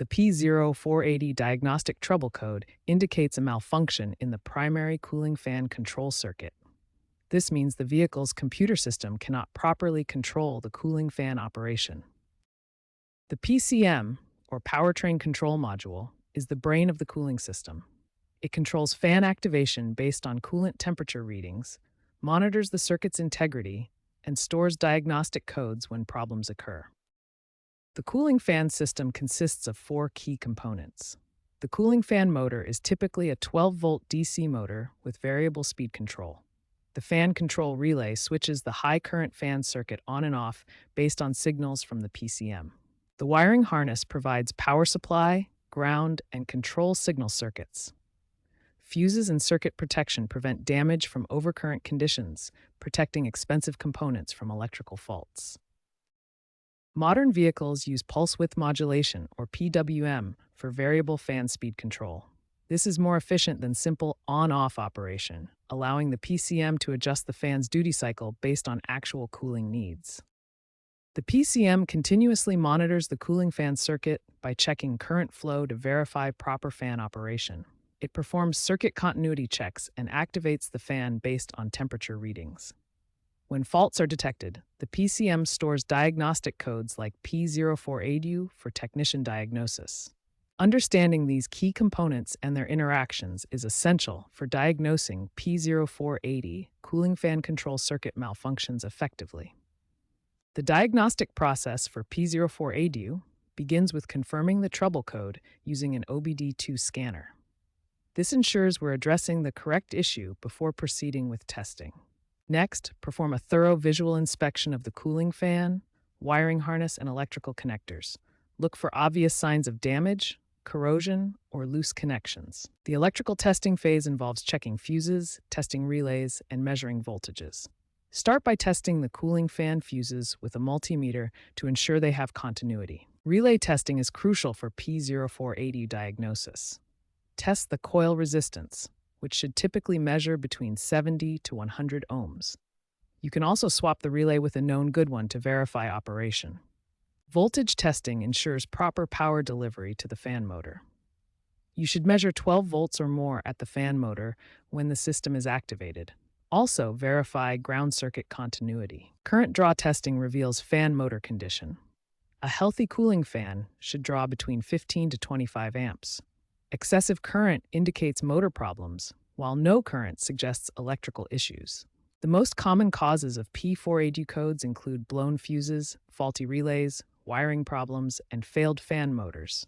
The P0480 diagnostic trouble code indicates a malfunction in the primary cooling fan control circuit. This means the vehicle's computer system cannot properly control the cooling fan operation. The PCM, or Powertrain Control Module, is the brain of the cooling system. It controls fan activation based on coolant temperature readings, monitors the circuit's integrity, and stores diagnostic codes when problems occur. The cooling fan system consists of four key components. The cooling fan motor is typically a 12-volt DC motor with variable speed control. The fan control relay switches the high current fan circuit on and off based on signals from the PCM. The wiring harness provides power supply, ground, and control signal circuits. Fuses and circuit protection prevent damage from overcurrent conditions, protecting expensive components from electrical faults. Modern vehicles use pulse width modulation, or PWM, for variable fan speed control. This is more efficient than simple on-off operation, allowing the PCM to adjust the fan's duty cycle based on actual cooling needs. The PCM continuously monitors the cooling fan circuit by checking current flow to verify proper fan operation. It performs circuit continuity checks and activates the fan based on temperature readings. When faults are detected, the PCM stores diagnostic codes like P0480 for technician diagnosis. Understanding these key components and their interactions is essential for diagnosing P0480 cooling fan control circuit malfunctions effectively. The diagnostic process for P0480 begins with confirming the trouble code using an OBD2 scanner. This ensures we're addressing the correct issue before proceeding with testing. Next, perform a thorough visual inspection of the cooling fan, wiring harness, and electrical connectors. Look for obvious signs of damage, corrosion, or loose connections. The electrical testing phase involves checking fuses, testing relays, and measuring voltages. Start by testing the cooling fan fuses with a multimeter to ensure they have continuity. Relay testing is crucial for P0480 diagnosis. Test the coil resistance, which should typically measure between 70 to 100 ohms. You can also swap the relay with a known good one to verify operation. Voltage testing ensures proper power delivery to the fan motor. You should measure 12 volts or more at the fan motor when the system is activated. Also, verify ground circuit continuity. Current draw testing reveals fan motor condition. A healthy cooling fan should draw between 15 to 25 amps. Excessive current indicates motor problems, while no current suggests electrical issues. The most common causes of P0480 codes include blown fuses, faulty relays, wiring problems, and failed fan motors.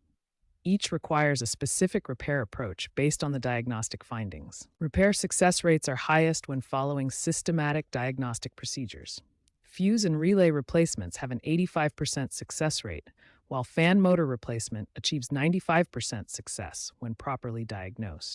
Each requires a specific repair approach based on the diagnostic findings. Repair success rates are highest when following systematic diagnostic procedures. Fuse and relay replacements have an 85% success rate, while fan motor replacement achieves 95% success when properly diagnosed.